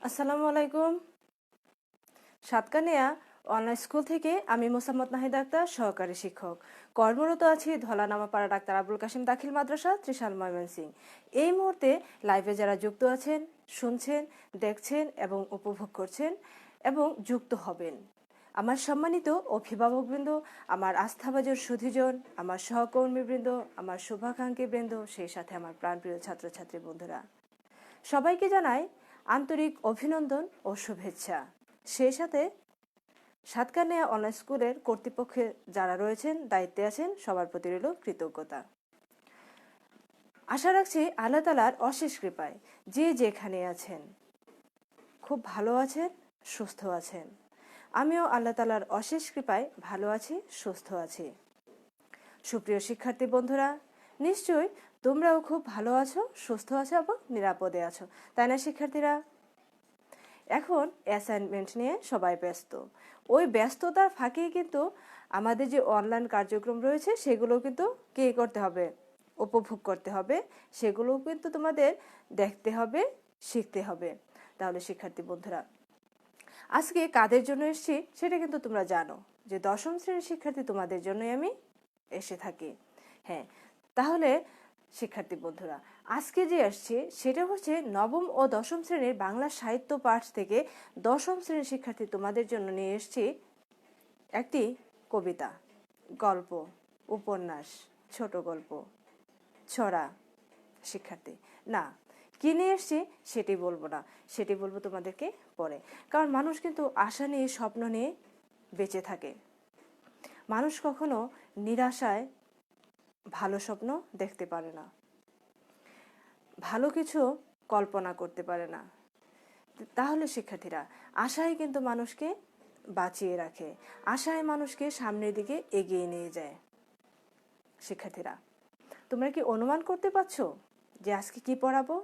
আসসালামু আলাইকুম। Satkania online school থেকে আমি মোসাম্মদ নাহিদ আক্তার, সহকারী শিক্ষক। কর্মরত আছি ধলানামাপাড়া ডাক্তার আবুল কাশিম দাখিল মাদ্রাসা, ত্রিশাল, ময়মনসিংহ। এই মুহূর্তে লাইভে যারা যুক্ত আছেন, শুনছেন, দেখছেন এবং উপভোগ করছেন এবং যুক্ত হবেন, আমার সম্মানিত অভিভাবকবৃন্দ, আমার আস্থাভাজন সুধীজন, আমার সহকর্মীবৃন্দ, আমার শুভাকাঙ্ক্ষীবৃন্দ, সেই সাথে আমার প্রাণপ্রিয় ছাত্রছাত্রী বন্ধুরা, সবাইকে জানাই আন্তরিক অভিনন্দন ও শুভেচ্ছা। সেই সাথে সাতকানিয়া অনলাইন স্কুলের কর্তৃপক্ষে যারা রয়েছেন, দায়িত্বে আছেন, সবার প্রতি রইল কৃতজ্ঞতা। আশা রাখছি আল্লাহ তাআলার অশেষ কৃপায় যে যেখানে আছেন খুব ভালো আছেন, সুস্থ আছেন। আমিও আল্লাহ তাআলার অশেষ কৃপায় ভালো আছি, সুস্থ আছি। সুপ্রিয় শিক্ষার্থী বন্ধুরা, নিশ্চয়ই তোমরাও খুব ভালো আছো, সুস্থ আছো এবং নিরাপদে আছো, তাই না শিক্ষার্থীরা? এখন অ্যাসাইনমেন্ট নিয়ে সবাই ব্যস্ত। ওই ব্যস্ততার ফাঁকে কিন্তু আমাদের যে অনলাইন কার্যক্রম রয়েছে সেগুলো কিন্তু কি করতে হবে, উপভোগ করতে হবে। সেগুলোও কিন্তু তোমাদের দেখতে হবে, শিখতে হবে। তাহলে শিক্ষার্থী বন্ধুরা, আজকে কাদের জন্য এসেছি সেটা কিন্তু তোমরা জানো, যে দশম শ্রেণীর শিক্ষার্থী তোমাদের জন্যই আমি এসে থাকি। হ্যাঁ, তাহলে শিক্ষার্থী বন্ধুরা, আজকে যে আসছে সেটা হচ্ছে নবম ও দশম শ্রেণীর বাংলা সাহিত্য পাঠ থেকে দশম শ্রেণীর শিক্ষার্থী তোমাদের জন্য নিয়ে এসেছি একটি কবিতা, গল্প, উপন্যাস, ছোট গল্প, ছড়া। শিক্ষার্থী না, কি নিয়ে এসছি সেটি বলবো না, সেটি বলবো তোমাদেরকে পরে। কারণ মানুষ কিন্তু আশা নিয়ে, স্বপ্ন নিয়ে বেঁচে থাকে। মানুষ কখনো নিরাশায় ভালো স্বপ্ন দেখতে পারে না, ভালো কিছু কল্পনা করতে পারে না। তাহলে শিক্ষার্থীরা, আশাই কিন্তু মানুষকে বাঁচিয়ে রাখে, আশায় মানুষকে সামনের দিকে এগিয়ে নিয়ে যায়। শিক্ষার্থীরা, তোমরা কি অনুমান করতে পারছো যে আজকে কি পড়াবো?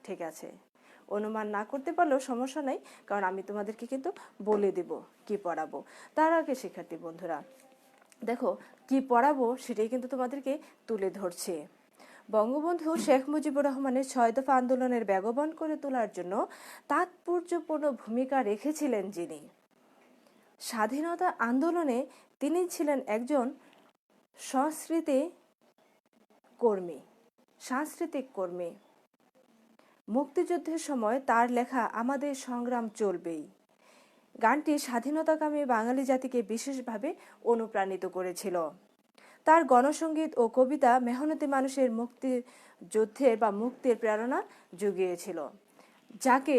ঠিক আছে, অনুমান না করতে পারলেও সমস্যা নেই, কারণ আমি তোমাদেরকে কিন্তু বলে দেব কি পড়াবো। তার আগে শিক্ষার্থী বন্ধুরা, দেখো কি পড়াবো সেটাই কিন্তু তোমাদেরকে তুলে ধরছে। বঙ্গবন্ধু শেখ মুজিবুর রহমানের ৬ দফা আন্দোলনের বেগবান করে তোলার জন্য তাৎপর্যপূর্ণ ভূমিকা রেখেছিলেন যিনি, স্বাধীনতা আন্দোলনে তিনি ছিলেন একজন সাংস্কৃতিক কর্মী। মুক্তিযুদ্ধের সময় তার লেখা আমাদের সংগ্রাম চলবেই গানটি স্বাধীনতাকামী বাঙালি জাতিকে বিশেষভাবে অনুপ্রাণিত করেছিল। তার গণসঙ্গীত ও কবিতা মেহনতি মানুষের মুক্তির প্রেরণা জুগিয়েছিল, যাকে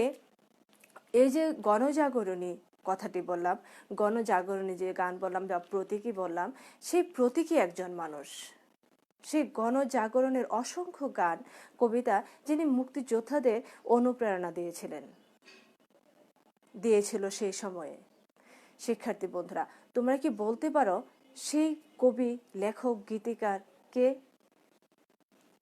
এই যে গণজাগরণী কথাটি বললাম, গণজাগরণী যে গান বললাম বা প্রতীকী বললাম, সেই প্রতীকী একজন মানুষ। সেই গণজাগরণের অসংখ্য গান, কবিতা যিনি মুক্তিযোদ্ধাদের অনুপ্রেরণা দিয়েছিল সেই সময়ে। শিক্ষার্থী বন্ধুরা, তোমরা কি বলতে পারো সেই কবি, লেখক, গীতিকার কে?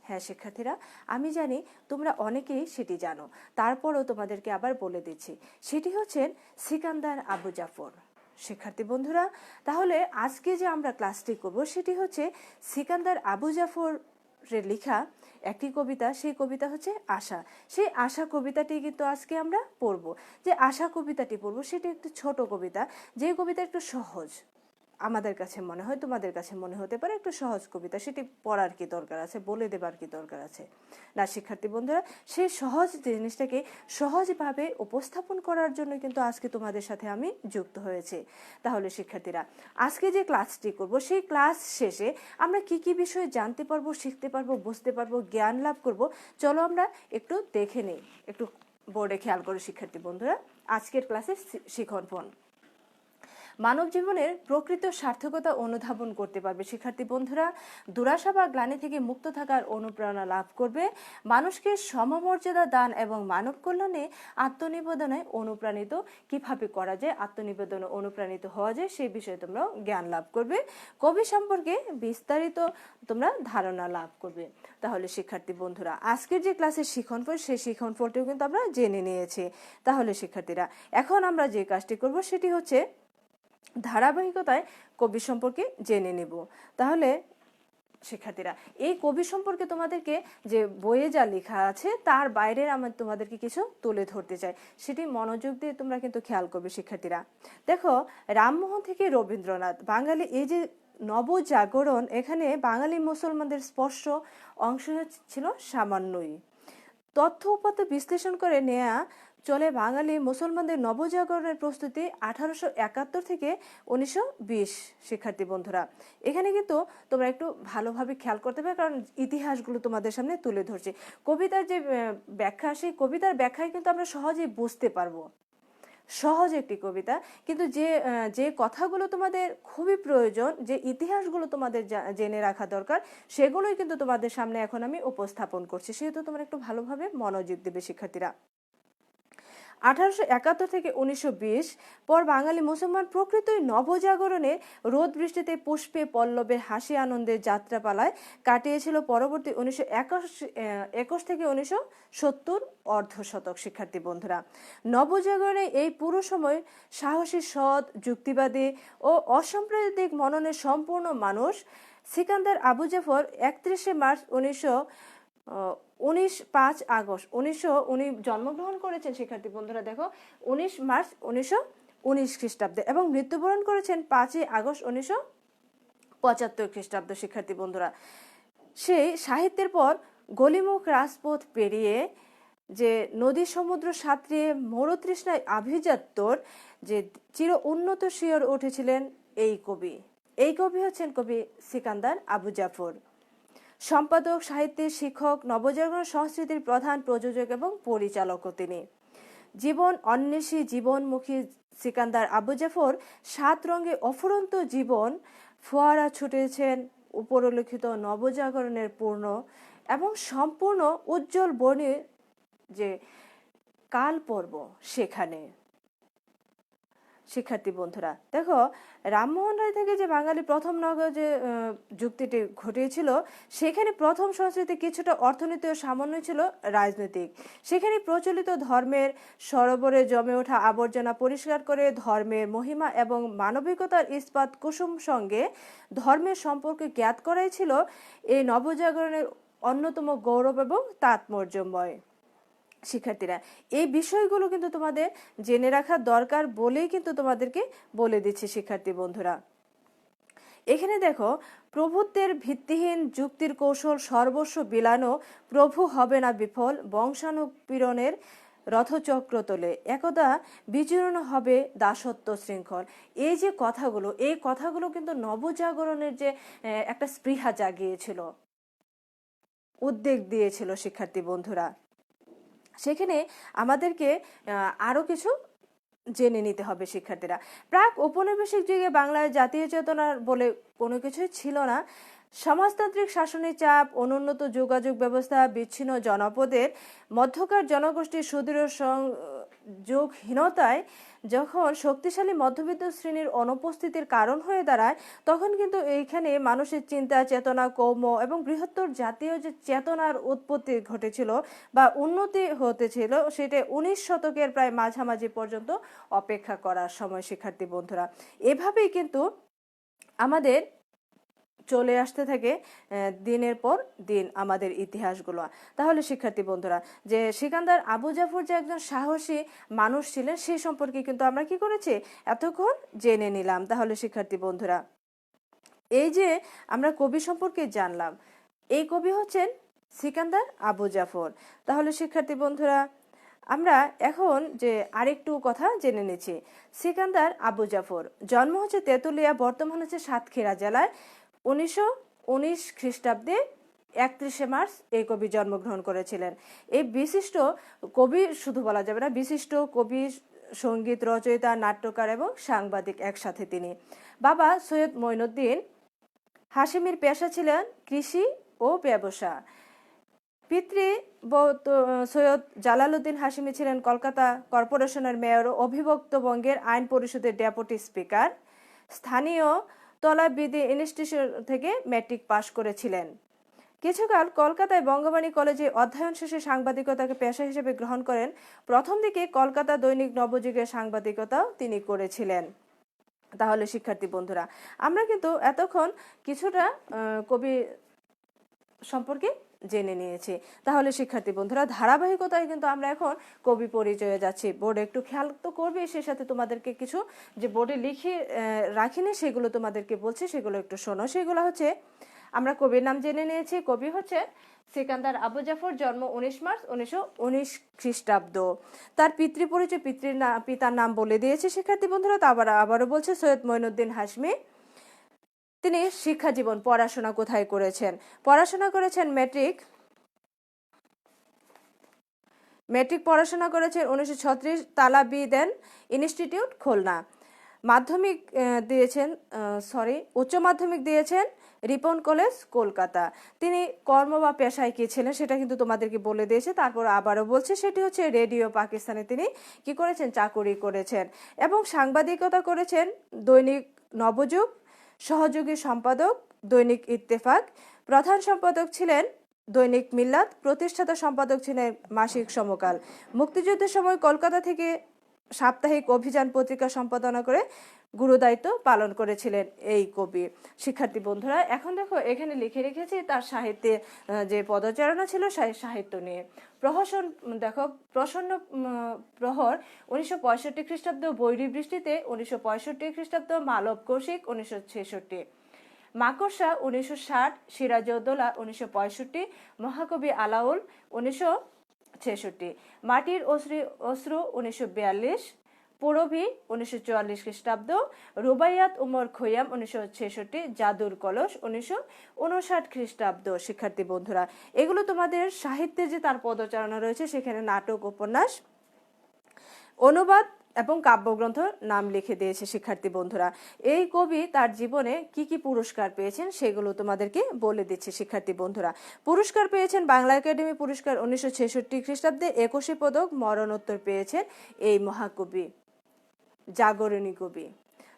হ্যাঁ শিক্ষার্থীরা, আমি জানি তোমরা অনেকেই সেটি জানো, তারপরও তোমাদেরকে আবার বলে দিচ্ছি, সেটি হচ্ছেন সিকান্দার আবু জাফর। শিক্ষার্থী বন্ধুরা, তাহলে আজকে যে আমরা ক্লাসটি করব সেটি হচ্ছে সিকান্দার আবু জাফরের লেখা একটি কবিতা। সেই কবিতা হচ্ছে আশা। সেই আশা কবিতাটি কিন্তু আজকে আমরা পড়ব। যে আশা কবিতাটি পড়ব সেটি একটি ছোট কবিতা, যে কবিতা একটু সহজ আমাদের কাছে মনে হয়, তোমাদের কাছে মনে হতে পারে একটু সহজ কবিতা, সেটি পড়ার কি দরকার আছে, বলে দেবার কি দরকার আছে? না শিক্ষার্থী বন্ধুরা, সেই সহজ জিনিসটাকে সহজভাবে উপস্থাপন করার জন্য কিন্তু আজকে তোমাদের সাথে আমি যুক্ত হয়েছি। তাহলে শিক্ষার্থীরা, আজকে যে ক্লাসটি করব সেই ক্লাস শেষে আমরা কি কি বিষয়ে জানতে পারবো, শিখতে পারবো, বুঝতে পারবো, জ্ঞান লাভ করব, চলো আমরা একটু দেখে নিই। একটু বোর্ডে খেয়াল করো শিক্ষার্থী বন্ধুরা, আজকের ক্লাসের শিক্ষণ মানব জীবনের প্রকৃত সার্থকতা অনুধাবন করতে পারবে। শিক্ষার্থী বন্ধুরা, দুরাশা বা গ্লানি থেকে মুক্ত থাকার অনুপ্রেরণা লাভ করবে, মানুষকে সমমর্যাদা দান এবং মানব কল্যাণে আত্মনিবেদনে অনুপ্রাণিত কিভাবে করা যায়, আত্মনিবেদনে অনুপ্রাণিত হওয়া যায় সেই বিষয়ে তোমরা জ্ঞান লাভ করবে, কবি সম্পর্কে বিস্তারিত তোমরা ধারণা লাভ করবে। তাহলে শিক্ষার্থী বন্ধুরা, আজকের যে ক্লাসের শিক্ষণফল, সেই শিক্ষণফলটিও কিন্তু আমরা জেনে নিয়েছি। তাহলে শিক্ষার্থীরা, এখন আমরা যে কাজটি করব সেটি হচ্ছে ধারাবাহিকতায় কবি সম্পর্কে জেনে নেব। তাহলে শিক্ষার্থীরা, এই কবি সম্পর্কে তোমাদেরকে যে বইয়ে যা লেখা আছে তার বাইরের আমি তোমাদেরকে কিছু তুলে ধরতে চাই, সেটি মনোযোগ দিয়ে তোমরা কিন্তু খেয়াল করবে শিক্ষার্থীরা। দেখো, রামমোহন থেকে রবীন্দ্রনাথ, বাঙালি এই যে নবজাগরণ, এখানে বাঙালি মুসলমানদের স্পর্শ অংশ ছিল সামান্যই। তথ্য উপাত্ত বিশ্লেষণ করে নেয়া চলে বাঙালি মুসলমানদের নবজাগরণের প্রস্তুতি 1871 থেকে 1920। শিক্ষার্থী বন্ধুরা, এখানে কিন্তু তোমরা একটু ভালোভাবে খেয়াল করতে পারবে, কারণ ইতিহাসগুলো তোমাদের সামনে তুলে ধরছে। কবিতার যে ব্যাখ্যা, সেই কবিতার ব্যাখ্যায় কিন্তু আমরা সহজেই বুঝতে পারবো, সহজ একটি কবিতা, কিন্তু যে যে কথাগুলো তোমাদের খুবই প্রয়োজন, যে ইতিহাসগুলো তোমাদের জেনে রাখা দরকার, সেগুলোই কিন্তু তোমাদের সামনে এখন আমি উপস্থাপন করছি, সেহেতু তোমরা একটু ভালোভাবে মনোযোগ দেবে শিক্ষার্থীরা। 1871 থেকে 1920 পর বাঙালি মুসলমান প্রকৃতই নবজাগরণে রোদ বৃষ্টিতে পুষ্পে পল্লবে হাসি আনন্দের যাত্রাপালায় কাটিয়েছিল পরবর্তী 1921 থেকে 1970 অর্ধশতক। শিক্ষার্থী বন্ধুরা, নবজাগরণে এই পুরো সময় সাহসী, সৎ, যুক্তিবাদী ও অসাম্প্রদায়িক মননের সম্পূর্ণ মানুষ সিকান্দার আবু জাফর 31 মার্চ 5 আগস্ট 1919 জন্মগ্রহণ করেছেন। শিক্ষার্থী বন্ধুরা দেখো, 19 মার্চ 1919 খ্রিস্টাব্দে এবং মৃত্যুবরণ করেছেন 5 আগস্ট 1975 খ্রিস্টাব্দ। শিক্ষার্থী বন্ধুরা, সেই সাহিত্যের পর গলিমুখ রাজপথ পেরিয়ে যে নদী সমুদ্র সাঁতরিয়ে মরুতৃষ্ণায় আভিজাত্যর যে চির উন্নত শিয়র উঠেছিলেন এই কবি। এই কবি হচ্ছেন কবি সিকান্দার আবু জাফর। সম্পাদক, সাহিত্যের শিক্ষক, নবজাগরণ সংস্কৃতির প্রধান প্রযোজক এবং পরিচালকও তিনি। জীবন অন্বেষী, জীবনমুখী সিকান্দার আবু জাফর 7 রঙে অফুরন্ত জীবন ফোয়ারা ছুটেছেন উপরোল্লিখিত নবজাগরণের পূর্ণ এবং সম্পূর্ণ উজ্জ্বল বর্ণের যে কাল পর্ব সেখানে। শিক্ষার্থী বন্ধুরা দেখো, রামমোহন রায় থেকে যে বাঙালি প্রথম নগর যে যুক্তিটি ঘটিয়েছিল, সেখানে প্রথম সংস্কৃতি কিছুটা অর্থনীতি ও সামান্য ছিল রাজনৈতিক। সেখানে প্রচলিত ধর্মের সরোবরে জমে ওঠা আবর্জনা পরিষ্কার করে ধর্মের মহিমা এবং মানবিকতার ইস্পাত কুসুম সঙ্গে ধর্মের সম্পর্কে জ্ঞাত করাই ছিল এই নবজাগরণের অন্যতম গৌরব এবং তাৎপর্যময়। শিক্ষার্থীরা, এই বিষয়গুলো কিন্তু তোমাদের জেনে রাখা দরকার বলেই কিন্তু তোমাদেরকে বলে দিচ্ছি। শিক্ষার্থী বন্ধুরা, এখানে দেখো, প্রভুত্বের ভিত্তিহীন যুক্তির কৌশল সর্বস্ব বিলানো, প্রভু হবে না বিফল, বংশানুপীড়নের রথচক্র তোলে, একদা বিচূর্ণ হবে দাসত্ব শৃঙ্খল। এই যে কথাগুলো, এই কথাগুলো কিন্তু নবজাগরণের যে একটা স্পৃহা জাগিয়েছিল, উদ্বেগ দিয়েছিল। শিক্ষার্থী বন্ধুরা, সেখানে আমাদেরকে আরও কিছু জেনে নিতে হবে। শিক্ষার্থীরা, প্রাক ঔপনিবেশিক যুগে বাংলায় জাতীয় চেতনা বলে কোনো কিছুই ছিল না। সমাজতান্ত্রিক শাসনের চাপ, অনুন্নত যোগাযোগ ব্যবস্থা, বিচ্ছিন্ন জনপদের মধ্যকার জনগোষ্ঠীর সুদৃঢ় সংযোগহীনতায় যখন শক্তিশালী মধ্যবিত্ত শ্রেণীর অনুপস্থিতির কারণ হয়ে দাঁড়ায়, তখন কিন্তু এইখানে মানুষের চিন্তা, চেতনা, কৌম এবং বৃহত্তর জাতীয় যে চেতনার উৎপত্তি ঘটেছিল বা উন্নতি হতেছিল, সেটা 19 শতকের প্রায় মাঝামাঝি পর্যন্ত অপেক্ষা করার সময়। শিক্ষার্থী বন্ধুরা, এভাবেই কিন্তু আমাদের চলে আসতে থাকে দিনের পর দিন আমাদের ইতিহাসগুলো। তাহলে শিক্ষার্থী বন্ধুরা, যে সিকান্দার আবু জাফর যে একজন সাহসী মানুষ ছিলেন, সেই সম্পর্কে কিন্তু আমরা কি করেছি, এতক্ষণ জেনে নিলাম। তাহলে শিক্ষার্থী বন্ধুরা, এই যে আমরা কবি সম্পর্কে জানলাম, এই কবি হচ্ছেন সিকান্দার আবু জাফর। তাহলে শিক্ষার্থী বন্ধুরা, আমরা এখন যে আরেকটু কথা জেনে নিচ্ছি। সিকান্দার আবু জাফর জন্ম হচ্ছে তেঁতুলিয়া, বর্তমান হচ্ছে সাতক্ষীরা জেলায়। 1919 খ্রিস্টাব্দে 31 মার্চ এই কবি জন্মগ্রহণ করেছিলেন। এই বিশিষ্ট কবি শুধু বলা যাবে না, বিশিষ্ট কবি, সঙ্গীত রচয়িতা, নাট্যকার এবং সাংবাদিক একসাথে তিনি। বাবা সৈয়দ মঈনুদ্দিন হাশেমির পেশা ছিলেন কৃষি ও ব্যবসা। পিতৃ সৈয়দ জালালউদ্দিন হাশেমি ছিলেন কলকাতা কর্পোরেশনের মেয়র ও অবিভক্ত বঙ্গের আইন পরিষদের ডেপুটি স্পিকার। স্থানীয় তলাবিধি ইনস্টিটিউট থেকে ম্যাট্রিক পাশ করেছিলেন। কিছুকাল কলকাতায় বঙ্গবাণী কলেজে অধ্যয়ন শেষে সাংবাদিকতাকে পেশা হিসেবে গ্রহণ করেন। প্রথম দিকে কলকাতা দৈনিক নবযুগের সাংবাদিকতাও তিনি করেছিলেন। তাহলে শিক্ষার্থী বন্ধুরা, আমরা কিন্তু এতক্ষণ কিছুটা কবি সম্পর্কে জেনে নিয়েছি। তাহলে শিক্ষার্থী বন্ধুরা ধারাবাহিকতায় কিন্তু আমরা এখন কবি পরিচয়ে যাচ্ছি। বোর্ডে একটু খেয়াল তো করবে, সে সাথে তোমাদেরকে কিছু যে বোর্ডে লিখে রাখিনি সেগুলো তোমাদেরকে বলছি, সেগুলো একটু শোনো। সেগুলো হচ্ছে, আমরা কবির নাম জেনে নিয়েছি। কবি হচ্ছে সিকান্দার আবু জাফর, জন্ম 19 মার্চ 1919 খ্রিস্টাব্দ। তার পিতৃ পরিচয়, পিতার নাম বলে দিয়েছে শিক্ষার্থী বন্ধুরা। তা আবারও বলছে সৈয়দ মঈনুদ্দিন হাশমি। তিনি শিক্ষা জীবন পড়াশোনা কোথায় করেছেন? পড়াশোনা করেছেন মেট্রিক পড়াশোনা করেছেন 1936 তালাবিদেন ইনস্টিটিউট, খুলনা। মাধ্যমিক দিয়েছেন উচ্চ মাধ্যমিক দিয়েছেন রিপন কলেজ, কলকাতা। তিনি কর্ম বা পেশায় কি ছিলেন সেটা কিন্তু তোমাদেরকে বলে দিয়েছে। তারপর আবারও বলছে, সেটি হচ্ছে রেডিও পাকিস্তানে তিনি কি করেছেন? চাকুরি করেছেন। এবং সাংবাদিকতা করেছেন দৈনিক নবযুগ, সহযোগী সম্পাদক দৈনিক ইত্তেফাক, প্রধান সম্পাদক ছিলেন দৈনিক মিল্লাত, প্রতিষ্ঠাতা সম্পাদক ছিলেন মাসিক সমকাল। মুক্তিযুদ্ধের সময় কলকাতা থেকে সাপ্তাহিক অভিযান পত্রিকা সম্পাদনা করে গুরুদায়িত্ব পালন করেছিলেন এই কবি। শিক্ষার্থী বন্ধুরা এখন দেখো এখানে লিখে রেখেছি তার সাহিত্যে যে পদচারণা ছিল সাহিত্য নিয়ে। প্রহসন দেখো, প্রসন্ন প্রহর 1965 খ্রিস্টাব্দ, বৈরী বৃষ্টিতে 1965 খ্রিস্টাব্দ, মালব কৌশিক 1966, মাকড়সা 1960, সিরাজউদ্দৌলা 1965, মহাকবি আলাউল 1966, মাটির অশ্রু 1942, পুরবী 1944 খ্রিস্টাব্দ, রুবাইয়াত উমর খৈয়াম 1966, জাদুর কলস 1959 খ্রিস্টাব্দ। শিক্ষার্থী বন্ধুরা এগুলো তোমাদের সাহিত্যে যে তার পদচারণা রয়েছে, সেখানে নাটক, উপন্যাস, অনুবাদ এবং কাব্যগ্রন্থ নাম লিখে দিয়েছে। শিক্ষার্থী বন্ধুরা এই কবি তার জীবনে কি কি পুরস্কার পেয়েছেন সেগুলো তোমাদেরকে বলে দিচ্ছি। শিক্ষার্থী বন্ধুরা পুরস্কার পেয়েছেন বাংলা একাডেমি পুরস্কার 1966 খ্রিস্টাব্দে 21 পদক, মরণোত্তর পেয়েছেন এই মহাকবি, জাগরণী কবি।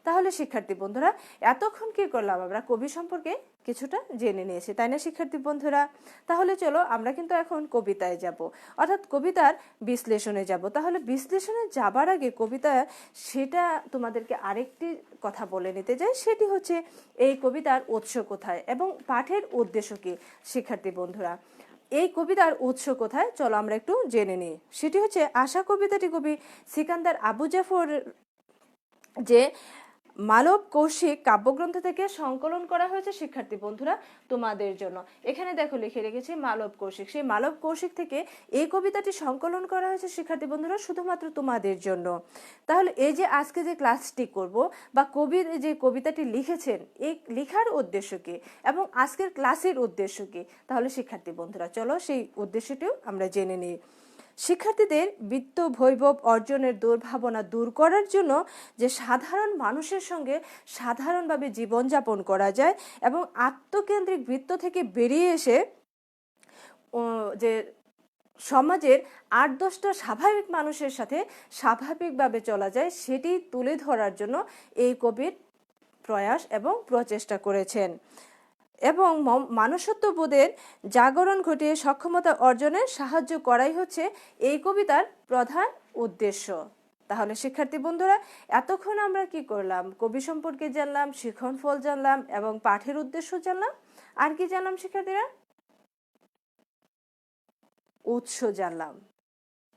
তাহলে শিক্ষার্থী বন্ধুরা এতক্ষণ কি করলাম? আমরা কবি সম্পর্কে কিছুটা জেনে নিয়েছি, তাই না শিক্ষার্থী বন্ধুরা? তাহলে চলো আমরা কিন্তু এখন কবিতায় যাব, অর্থাৎ কবিতার বিশ্লেষণে যাব। তাহলে বিশ্লেষণে যাবার আগে কবিতা সেটা তোমাদেরকে আরেকটি কথা বলে নিতে চাই, সেটি হচ্ছে এই কবিতার উৎস কোথায় এবং পাঠের উদ্দেশ্য কি। শিক্ষার্থী বন্ধুরা এই কবিতার উৎস কোথায় চলো আমরা একটু জেনে নিই। সেটি হচ্ছে আশা কবিতাটি কবি সিকান্দার আবু জাফর যে মালব কৌশিক কাব্যগ্রন্থ থেকে সংকলন করা হয়েছে। শিক্ষার্থী বন্ধুরা তোমাদের জন্য এখানে দেখো লিখে রেখেছি মালব কৌশিক, সেই মালব কৌশিক থেকে এই কবিতাটি সংকলন করা হয়েছে শিক্ষার্থী বন্ধুরা শুধুমাত্র তোমাদের জন্য। তাহলে এই যে আজকে যে ক্লাসটি করব বা কবি যে কবিতাটি লিখেছেন এই লেখার উদ্দেশ্য কি এবং আজকের ক্লাসের উদ্দেশ্য কি, তাহলে শিক্ষার্থী বন্ধুরা চলো সেই উদ্দেশ্যটিও আমরা জেনে নিই। শিক্ষার্থীদের বৃত্ত বৈভব অর্জনের দুর্ভাবনা দূর করার জন্য যে সাধারণ মানুষের সঙ্গে সাধারণভাবে জীবনযাপন করা যায় এবং আত্মকেন্দ্রিক বৃত্ত থেকে বেরিয়ে এসে যে সমাজের 8-10টা স্বাভাবিক মানুষের সাথে স্বাভাবিকভাবে চলা যায় সেটি তুলে ধরার জন্য এই কবির প্রয়াস এবং প্রচেষ্টা করেছেন এবং মানুষত্ববোধের জাগরণ ঘটিয়ে সক্ষমতা অর্জনে সাহায্য করাই হচ্ছে এই কবিতার প্রধান উদ্দেশ্য। তাহলে শিক্ষার্থী বন্ধুরা এতক্ষণ আমরা কি করলাম? কবি সম্পর্কে জানলাম, শিখন ফল জানলাম এবং পাঠের উদ্দেশ্য জানলাম। আর কি জানলাম শিক্ষার্থীরা? উৎস জানলাম,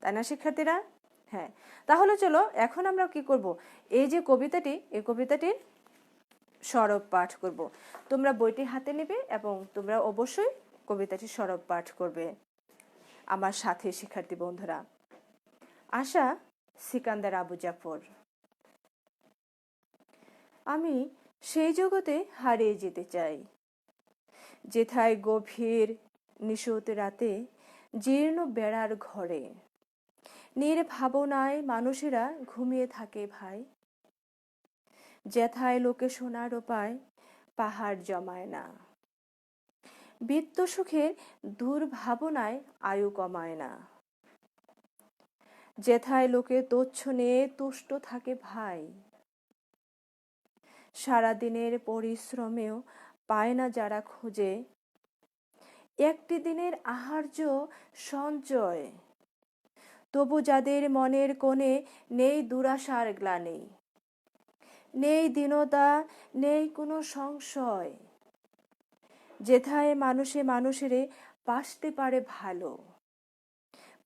তাই না শিক্ষার্থীরা? হ্যাঁ, তাহলে চলো এখন আমরা কি করব, এই যে কবিতাটি এই কবিতাটির সরব পাঠ করব। তোমরা বইটি হাতে নেবে এবং তোমরা অবশ্যই কবিতাটি সরব পাঠ করবে আমার সাথে। শিক্ষার্থী বন্ধুরা আশা সিকান্দার আবু জাফর। আমি সেই জগতে হারিয়ে যেতে চাই যেথায় গভীর নিশূত রাতে জীর্ণ বেড়ার ঘরে নির্ভাবনায় মানুষেরা ঘুমিয়ে থাকে ভাই, যেথায় লোকে সোনার পায় পাহাড় জমায় না, বিত্ত সুখের দুর্ভাবনায় আয়ু কমায় না, যেথায় লোকে তুচ্ছ নিয়ে তুষ্ট থাকে ভাই, সারাদিনের পরিশ্রমেও পায় না যারা খুঁজে একটি দিনের আহার্য সঞ্চয়, তবু যাদের মনের কোণে নেই দুরাশার গ্লানি, নেই দীনতা, নেই কোনো সংশয়, যেথায় মানুষে মানুষেরে বাসতে পারে ভালো,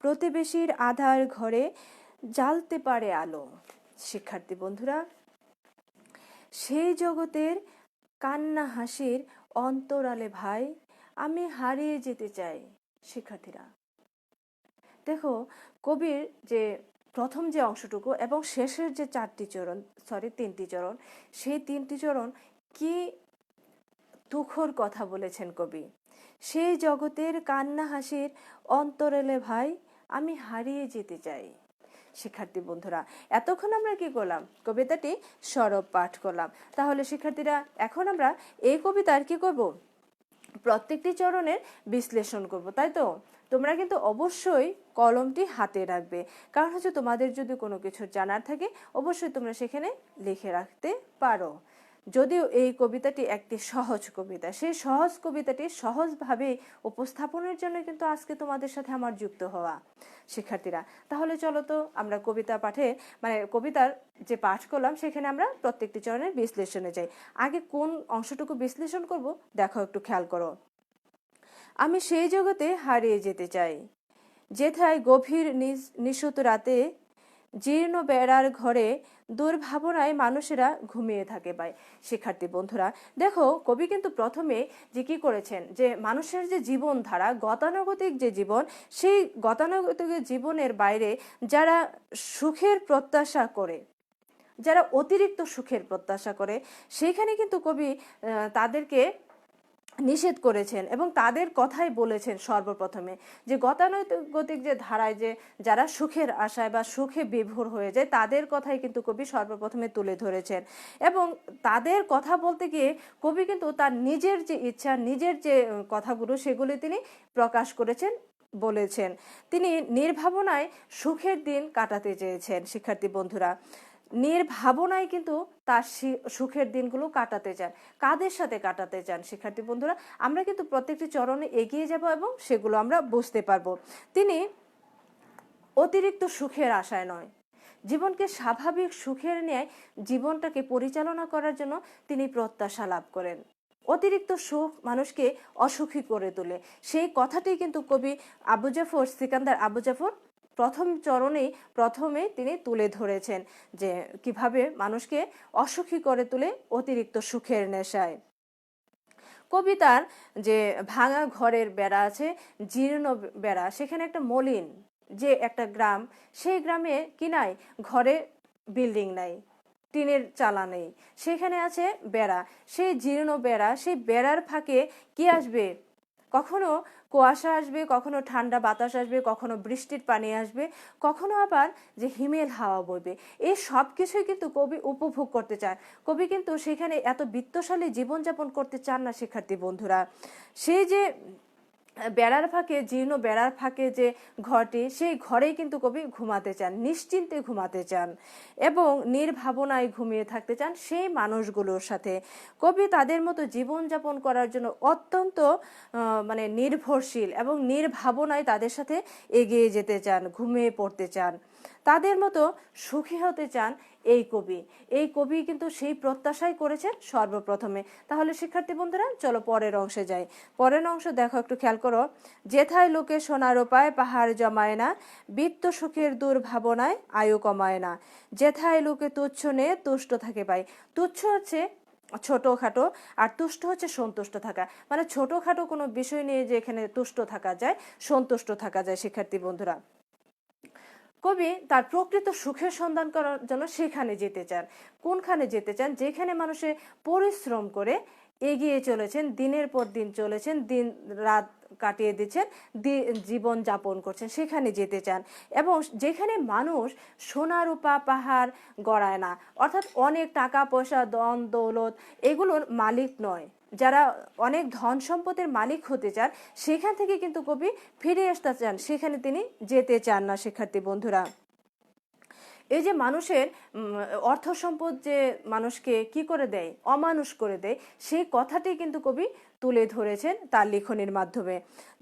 প্রতিবেশীর আধার ঘরে জ্বালতে পারে আলো। শিক্ষার্থী বন্ধুরা, সেই জগতের কান্না হাসির অন্তরালে ভাই আমি হারিয়ে যেতে চাই। শিক্ষার্থীরা দেখো, কবির যে প্রথম যে অংশটুকু এবং শেষের যে তিনটি চরণ, সেই তিনটি চরণ কি দুঃখর কথা বলেছেন কবি। সেই জগতের কান্না হাসির অন্তরালে ভাই আমি হারিয়ে যেতে চাই। শিক্ষার্থী বন্ধুরা, এতক্ষণ আমরা কি করলাম? কবিতাটি সরব পাঠ করলাম। তাহলে শিক্ষার্থীরা, এখন আমরা এই কবিতার কি করব? প্রত্যেকটি চরণের বিশ্লেষণ করব, তাই তো? তোমরা কিন্তু অবশ্যই কলমটি হাতে রাখবে, কারণ হচ্ছে তোমাদের যদি কোনো কিছু জানার থাকে অবশ্যই তোমরা সেখানে লিখে রাখতে পারো। যদিও এই কবিতাটি একটি সহজ কবিতা, সেই সহজ কবিতাটি সহজভাবে উপস্থাপনের জন্য কিন্তু আজকে তোমাদের সাথে আমার যুক্ত হওয়া। শিক্ষার্থীরা, তাহলে চলো তো আমরা কবিতা পাঠে কবিতার যে পাঠ করলাম সেখানে আমরা প্রত্যেকটি চরণের বিশ্লেষণে যাই। আগে কোন অংশটুকু বিশ্লেষণ করব দেখো, একটু খেয়াল করো। আমি সেই জগতে হারিয়ে যেতে চাই, যেথায় গভীর নিশূত রাতে জীর্ণ বেড়ার ঘরে দুর্ভাবনায় মানুষেরা ঘুমিয়ে থাকে ভাই। শিক্ষার্থী বন্ধুরা দেখো, কবি কিন্তু প্রথমে যে কি করেছেন, যে মানুষের যে জীবনধারা, গতানুগতিক যে জীবন, সেই গতানুগতিক জীবনের বাইরে যারা সুখের প্রত্যাশা করে, যারা অতিরিক্ত সুখের প্রত্যাশা করে, সেইখানে কিন্তু কবি তাদেরকে নিষেধ করেছেন এবং তাদের কথাই বলেছেন সর্বপ্রথমে, যে গতানুগতিক যে ধারায় যে যারা সুখের আশায় বা সুখে বিভোর হয়ে যায় তাদের কথাই কিন্তু কবি সর্বপ্রথমে তুলে ধরেছেন। এবং তাদের কথা বলতে গিয়ে কবি কিন্তু তার নিজের যে ইচ্ছা, নিজের যে কথাগুলো সেগুলি তিনি প্রকাশ করেছেন, বলেছেন। তিনি নির্ভাবনায় সুখের দিন কাটাতে চেয়েছেন। শিক্ষার্থী বন্ধুরা, নির্ভাবনায় কিন্তু তার সুখের দিনগুলো কাটাতে চান। কাদের সাথে কাটাতে চান? শিক্ষার্থী বন্ধুরা, আমরা কিন্তু প্রত্যেকটি চরণে এগিয়ে যাব এবং সেগুলো আমরা বুঝতে পারবো। তিনি অতিরিক্ত সুখের আশায় নয়, জীবনকে স্বাভাবিক সুখের ন্যায় জীবনটাকে পরিচালনা করার জন্য তিনি প্রত্যাশা লাভ করেন। অতিরিক্ত সুখ মানুষকে অসুখী করে তোলে, সেই কথাটি কিন্তু কবি সিকান্দার আবু জাফর প্রথম চরণেই প্রথমে তিনি তুলে ধরেছেন, যে কিভাবে মানুষকে অসুখী করে তোলে অতিরিক্ত সুখের নেশায়। কবিতার যে ভাঙা ঘরের বেড়া আছে, জীর্ণ বেড়া, সেখানে একটা মলিন যে একটা গ্রাম, সেই গ্রামে কি নাই, ঘরে বিল্ডিং নাই, টিনের চালা নেই, সেখানে আছে বেড়া। সেই জীর্ণ বেড়া, সেই বেড়ার ফাঁকে কি আসবে? কখনো কুয়াশা আসবে, কখনো ঠান্ডা বাতাস আসবে, কখনো বৃষ্টির পানি আসবে, কখনো আবার যে হিমেল হাওয়া বইবে। এই সব কিছুই কিন্তু কবি উপভোগ করতে চান। কবি কিন্তু সেখানে এত বিত্তশালী জীবনযাপন করতে চান না। শিক্ষার্থী বন্ধুরা, সেই যে বেড়ার ফাঁকে, জীর্ণ বেড়ার ফাঁকে যে ঘরটি, সেই ঘরেই কিন্তু কবি ঘুমাতে চান, নিশ্চিন্তে ঘুমাতে চান এবং নির্ভাবনায় ঘুমিয়ে থাকতে চান সেই মানুষগুলোর সাথে। কবি তাদের মতো জীবনযাপন করার জন্য অত্যন্ত নির্ভরশীল এবং নির্ভাবনায় তাদের সাথে এগিয়ে যেতে চান, ঘুমিয়ে পড়তে চান, তাদের মতো সুখী হতে চান এই কবি কিন্তু সেই প্রত্যাশাই করেছেন সর্বপ্রথমে। তাহলে শিক্ষার্থী বন্ধুরা, চলো পরের অংশে যাই। পরের অংশ দেখো, একটু খেয়াল করো। যেথায় লোকে সোনার উপায় পাহাড় জমায় না, বিত্ত সুখের দুর্ভাবনায় আয়ু কমায় না, যেথায় লোকে তুচ্ছ নে তুষ্ট থাকে পায়। তুচ্ছ হচ্ছে ছোটখাটো, আর তুষ্ট হচ্ছে সন্তুষ্ট থাকা। মানে ছোটখাটো কোনো বিষয় নিয়ে যে এখানে তুষ্ট থাকা যায়, সন্তুষ্ট থাকা যায়। শিক্ষার্থী বন্ধুরা, কবি তার প্রকৃত সুখের সন্ধান করার জন্য সেখানে যেতে চান। কোনখানে যেতে চান? যেখানে মানুষে পরিশ্রম করে এগিয়ে চলেছেন, দিনের পর দিন চলেছেন, দিন রাত কাটিয়ে দিচ্ছেন, জীবন যাপন করছেন, সেখানে যেতে চান। এবং যেখানে মানুষ সোনা রূপা পাহাড় গড়ায় না, অর্থাৎ অনেক টাকা পয়সা ধন দৌলত এগুলোর মালিক নয়, যারা অনেক ধন সম্পদের মালিক হতে চান, সেখান থেকে কিন্তু কবি ফিরে আসতে চান, সেখানে তিনি যেতে চান না। শিক্ষার্থী বন্ধুরা, এই যে মানুষের অর্থ সম্পদ যে মানুষকে কি করে দেয়, অমানুষ করে দেয়, সেই কথাটি কিন্তু কবি তুলে ধরেছেন তার লেখনের মাধ্যমে।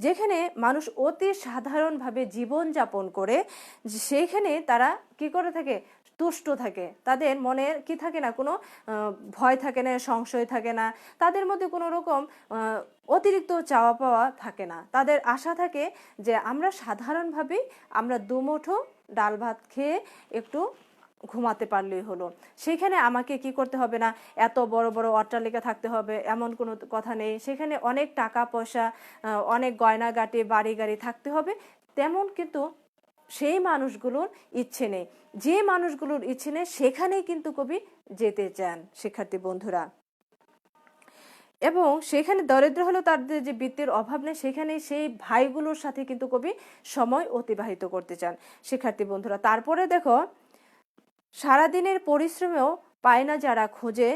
যেখানে মানুষ অতি সাধারণভাবে জীবনযাপন করে, সেখানে তারা কি করে থাকে, তুষ্ট থাকে, তাদের মনে কি থাকে না, কোনো ভয় থাকে না, সংশয় থাকে না, তাদের মধ্যে কোনো রকম অতিরিক্ত চাওয়া পাওয়া থাকে না। তাদের আশা থাকে যে আমরা সাধারণভাবেই আমরা দুমুঠো ডাল ভাত খেয়ে একটু ঘুমাতে পারলেই হলো, সেখানে আমাকে কি করতে হবে না, এত বড় বড় অট্টালিকা থাকতে হবে এমন কোনো কথা নেই, সেখানে অনেক টাকা পয়সা, অনেক গয়নাগাটি, বাড়ি গাড়ি থাকতে হবে, তেমন কিন্তু সেই মানুষগুলোর ইচ্ছে নেই। যে মানুষগুলোর ইচ্ছে নেই সেখানেই কিন্তু কবি যেতে চান শিক্ষার্থী বন্ধুরা। এবং সেখানে দরিদ্র হলো তাদের যে বৃত্তির অভাব নেই, সেখানে সেই ভাইগুলোর সাথে কিন্তু কবি সময় অতিবাহিত করতে চান শিক্ষার্থী বন্ধুরা। তারপরে দেখো, সারাদিনের পরিশ্রমেও পায় না যারা খোঁজে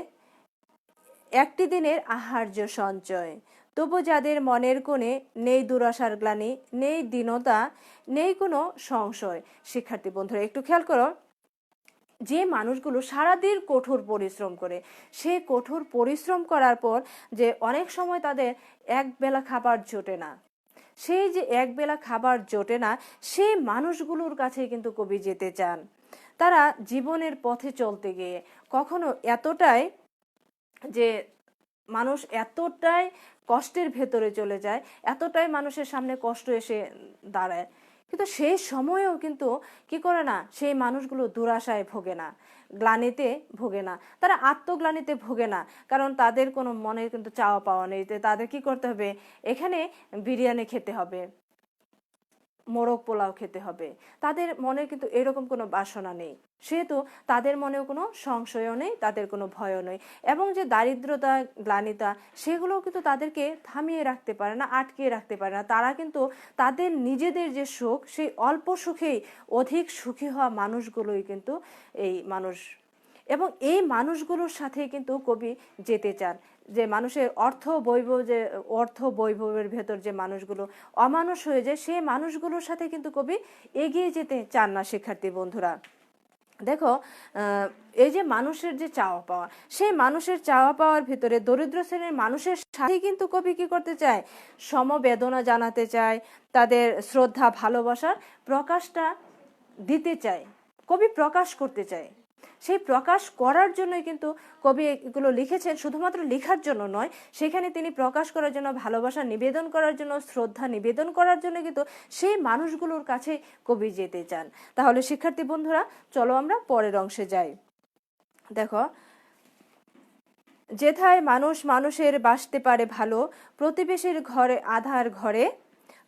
একটি দিনের আহার্য সঞ্চয়, তবু যাদের মনের কোণে নেই দুরাশার গ্লানি, নেই দীনতা, নেই কোনো সংশয়। শিক্ষার্থী বন্ধুরা একটু খেয়াল করো, যে মানুষগুলো সারাদিন কঠোর পরিশ্রম করে, সেই কঠোর পরিশ্রম করার পর যে অনেক সময় তাদের এক বেলা খাবার জোটে না, সেই যে এক বেলা খাবার জোটে না, সেই মানুষগুলোর কাছে কিন্তু কবি যেতে চান। তারা জীবনের পথে চলতে গিয়ে কখনো এতটাই যে মানুষ এতটাই কষ্টের ভেতরে চলে যায়, এতটাই মানুষের সামনে কষ্ট এসে দাঁড়ায়, কিন্তু সেই সময়েও কিন্তু কি করে না, সেই মানুষগুলো দুরাশায় ভোগে না, গ্লানিতে ভোগে না, তারা আত্মগ্লানিতে ভোগে না, কারণ তাদের কোনো মনে কিন্তু চাওয়া পাওয়া নেই। তাদের কি করতে হবে, এখানে বিরিয়ানি খেতে হবে, মোরগ পোলাও খেতে হবে, তাদের মনে কিন্তু এরকম কোনো বাসনা নেই, সেহেতু তাদের মনেও কোনো সংশয়ও নেই, তাদের কোনো ভয়ও নেই। এবং যে দারিদ্রতা, গ্লানিতা, সেগুলোও কিন্তু তাদেরকে থামিয়ে রাখতে পারে না, আটকিয়ে রাখতে পারে না। তারা কিন্তু তাদের নিজেদের যে সুখ, সেই অল্প সুখেই অধিক সুখী হওয়া মানুষগুলোই কিন্তু এই মানুষ। এবং এই মানুষগুলোর সাথে কিন্তু কবি যেতে চান, যে মানুষের অর্থ বৈভবের ভেতর যে মানুষগুলো অমানুষ হয়ে যায়, সেই মানুষগুলোর সাথে কিন্তু কবি এগিয়ে যেতে চান না শিক্ষার্থী বন্ধুরা। দেখো, এই যে মানুষের যে চাওয়া পাওয়া, সেই মানুষের চাওয়া পাওয়ার ভিতরে দরিদ্র শ্রেণীর মানুষের সাথে কিন্তু কবি কি করতে চায়, সমবেদনা জানাতে চায়, তাদের শ্রদ্ধা ভালোবাসার প্রকাশটা দিতে চায়, কবি প্রকাশ করতে চায়। সেই প্রকাশ করার জন্যই কিন্তু কবি এগুলো লিখেছেন, শুধুমাত্র লেখার জন্য নয়, সেখানে তিনি প্রকাশ করার জন্য, ভালোবাসা নিবেদন করার জন্য, শ্রদ্ধা নিবেদন করার জন্য কিন্তু সেই মানুষগুলোর কাছে কবি যেতে চান। তাহলে শিক্ষার্থী বন্ধুরা, চলো আমরা পরের অংশে যাই। দেখো, যেথায় মানুষ মানুষের বাসতে পারে ভালো, প্রতিবেশীর ঘরে আধার ঘরে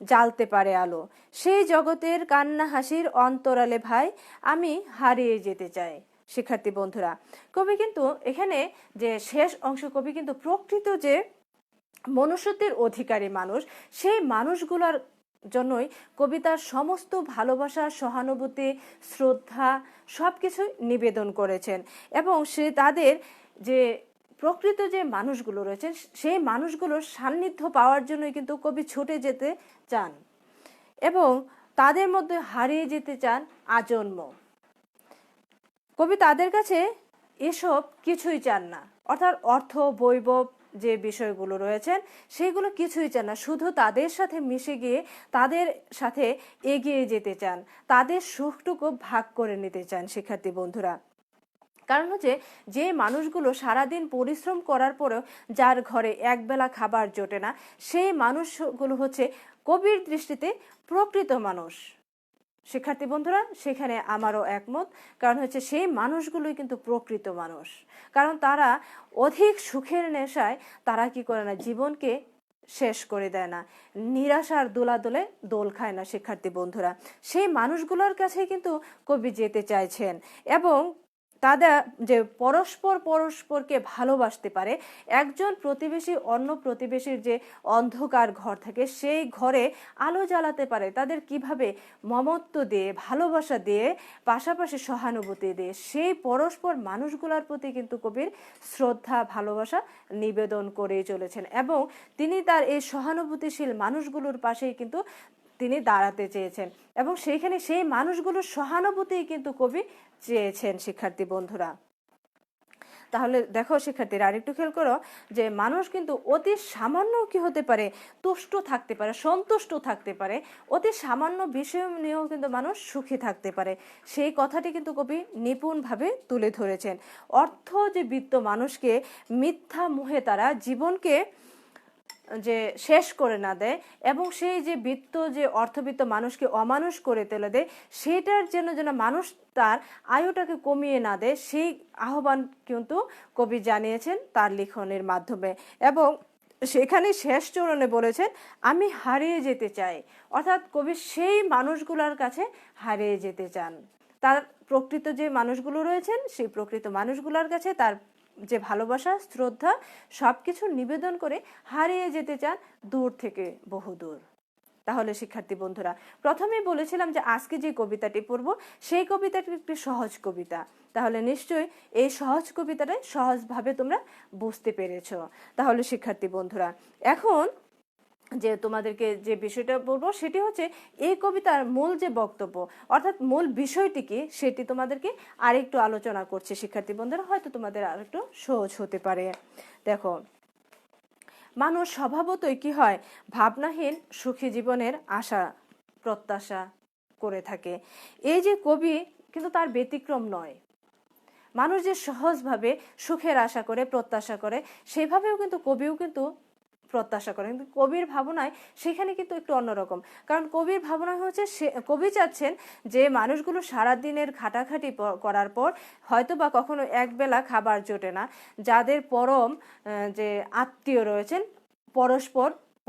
জ্বালতে পারে আলো, সেই জগতের কান্না হাসির অন্তরালে ভাই আমি হারিয়ে যেতে চাই। শিক্ষার্থী বন্ধুরা, কবি কিন্তু এখানে যে শেষ অংশ, কবি কিন্তু প্রকৃত যে মনুষ্যত্বের অধিকারী মানুষ, সেই মানুষগুলোর জন্যই কবিতার সমস্ত ভালোবাসা, সহানুভূতি, শ্রদ্ধা সবকিছু নিবেদন করেছেন। এবং সে তাদের যে প্রকৃত যে মানুষগুলো রয়েছেন, সেই মানুষগুলোর সান্নিধ্য পাওয়ার জন্যই কিন্তু কবি ছুটে যেতে চান এবং তাদের মধ্যে হারিয়ে যেতে চান আজন্ম। কবি তাদের কাছে এসব কিছুই চান না, অর্থাৎ অর্থ বৈভব যে বিষয়গুলো রয়েছেন সেগুলো কিছুই চান না, শুধু তাদের সাথে মিশে গিয়ে তাদের সাথে এগিয়ে যেতে চান, তাদের সুখটুকু ভাগ করে নিতে চান শিক্ষার্থী বন্ধুরা। কারণ হচ্ছে, যে মানুষগুলো সারাদিন পরিশ্রম করার পরেও যার ঘরে একবেলা খাবার জোটে না, সেই মানুষগুলো হচ্ছে কবির দৃষ্টিতে প্রকৃত মানুষ। শিক্ষার্থী বন্ধুরা, সেখানে আমারও একমত, কারণ হচ্ছে সেই মানুষগুলোই কিন্তু প্রকৃত মানুষ, কারণ তারা অধিক সুখের নেশায় তারা কি করে না, জীবনকে শেষ করে দেয় না, নিরাশার দোলাদোলে দোল খায় না। শিক্ষার্থী বন্ধুরা, সেই মানুষগুলোর কাছে কিন্তু কবি যেতে চাইছেন এবং তারা যে পরস্পরকে ভালোবাসতে পারে, একজন প্রতিবেশী অন্য প্রতিবেশীর যে অন্ধকার ঘর থাকে সেই ঘরে আলো জ্বালাতে পারে, তাদের কিভাবে মমত্ব দিয়ে, ভালোবাসা দিয়ে, পাশাপাশি সহানুভূতি দিয়ে, সেই পরস্পর মানুষগুলোর প্রতি কিন্তু কবির শ্রদ্ধা ভালোবাসা নিবেদন করে চলেছেন এবং তিনি তার এই সহানুভূতিশীল মানুষগুলোর পাশেই কিন্তু তিনি দাঁড়াতে চেয়েছেন এবং সেইখানে সেই মানুষগুলোর সহানুভূতি কিন্তু কবি চেয়েছেন। শিক্ষার্থী বন্ধুরা, তাহলে দেখো শিক্ষার্থীরা আরেকটু খেয়াল করো যে মানুষ কিন্তু অতি সামান্য কি হতে পারে, তুষ্ট থাকতে পারে, সন্তুষ্ট থাকতে পারে, অতি সামান্য বিষয় নিয়েও কিন্তু মানুষ সুখী থাকতে পারে। সেই কথাটি কিন্তু কবি নিপুণভাবে তুলে ধরেছেন। অর্থ যে বিত্ত মানুষকে মিথ্যা মোহে তারা জীবনকে যে শেষ করে না দেয়, এবং সেই যে বিত্ত যে অর্থবিত্ত মানুষকে অমানুষ করে তুলে দেয়, সেটার জন্য যেন মানুষ তার আয়ুটাকে কমিয়ে না দেয়, সেই আহ্বান কিন্তু কবি জানিয়েছেন তার লিখনের মাধ্যমে। এবং সেখানে শেষ চরণে বলেছেন আমি হারিয়ে যেতে চাই, অর্থাৎ কবি সেই মানুষগুলোর কাছে হারিয়ে যেতে চান। তার প্রকৃত যে মানুষগুলো রয়েছেন সেই প্রকৃত মানুষগুলোর কাছে তার যে ভালোবাসা, শ্রদ্ধা সব কিছু নিবেদন করে হারিয়ে যেতে চান দূর থেকে বহুদূর। তাহলে শিক্ষার্থী বন্ধুরা, প্রথমেই বলেছিলাম যে আজকে যে কবিতাটি পড়ব সেই কবিতাটি একটি সহজ কবিতা। তাহলে নিশ্চয়ই এই সহজ কবিতাটা সহজভাবে তোমরা বুঝতে পেরেছ। তাহলে শিক্ষার্থী বন্ধুরা, এখন যে তোমাদেরকে যে বিষয়টা বলবো সেটি হচ্ছে এই কবিতার মূল যে বক্তব্য, অর্থাৎ মূল বিষয়টি কি সেটি তোমাদেরকে আরেকটু আলোচনা করছে শিক্ষার্থী বন্ধুরা, হয়তো তোমাদের আরেকটু সহজ হতে পারে। দেখো, মানুষ স্বভাবতই কি হয়, ভাবনাহীন সুখী জীবনের আশা প্রত্যাশা করে থাকে। এই যে কবি কিন্তু তার ব্যতিক্রম নয়। মানুষ যে সহজভাবে সুখের আশা করে, প্রত্যাশা করে, সেভাবেও কিন্তু কবিও কিন্তু প্রত্যাশা করেন। কিন্তু কবির ভাবনায় সেখানে কিন্তু একটু অন্যরকম। কারণ কবির ভাবনা হচ্ছে কবি চাচ্ছেন যে মানুষগুলো সারাদিনের খাটাখাটি করার পর হয়তো বা কখনো একবেলা খাবার জোটে না, যাদের পরম যে আত্মীয় রয়েছেন,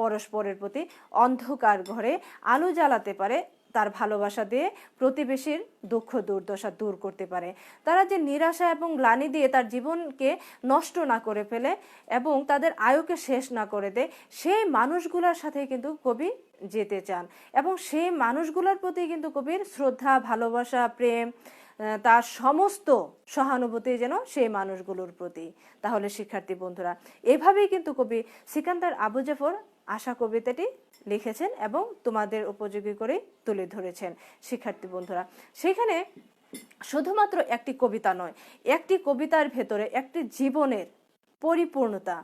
পরস্পরের প্রতি অন্ধকার ঘরে আলো জ্বালাতে পারে, তার ভালোবাসা দিয়ে প্রতিবেশীর দুঃখ দুর্দশা দূর করতে পারে। তারা যে নিরাশা এবং গ্লানি দিয়ে তার জীবনকে নষ্ট না করে ফেলে এবং তাদের আয়ুকে শেষ না করে দেয়, সেই মানুষগুলোর সাথে কিন্তু কবি যেতে চান, এবং সেই মানুষগুলোর প্রতি কিন্তু কবির শ্রদ্ধা, ভালোবাসা, প্রেম, তার সমস্ত সহানুভূতি যেন সেই মানুষগুলোর প্রতি। তাহলে শিক্ষার্থী বন্ধুরা, এভাবেই কিন্তু কবি সিকান্দার আবু জাফর আশা কবিতাটি লিখেছেন এবং তোমাদের উপযোগী করে তুলে ধরেছেন শিক্ষার্থী বন্ধুরা। সেখানে শুধুমাত্র একটি কবিতা নয়, একটি কবিতার ভেতরে একটি জীবনের পরিপূর্ণতা,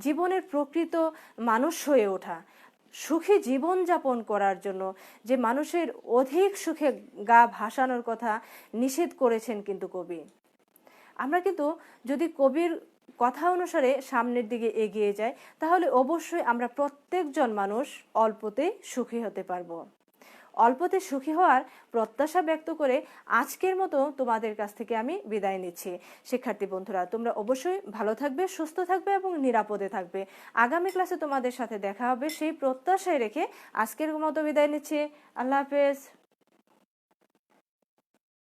জীবনের প্রকৃত মানুষ হয়ে ওঠা, সুখী জীবনযাপন করার জন্য যে মানুষের অধিক সুখে গা ভাসানোর কথা নিষেধ করেছেন কিন্তু কবি। আমরা কিন্তু যদি কবির কথা অনুসারে সামনের দিকে এগিয়ে যাই, তাহলে অবশ্যই আমরা প্রত্যেকজন মানুষ অল্পতে সুখী হতে পারবো। অল্পতে সুখী হওয়ার প্রত্যাশা ব্যক্ত করে আজকের মতো তোমাদের কাছ থেকে আমি বিদায় নিচ্ছি। শিক্ষার্থী বন্ধুরা, তোমরা অবশ্যই ভালো থাকবে, সুস্থ থাকবে এবং নিরাপদে থাকবে। আগামী ক্লাসে তোমাদের সাথে দেখা হবে সেই প্রত্যাশায় রেখে আজকের মতো বিদায় নিচ্ছি। আল্লাহ হাফেজ।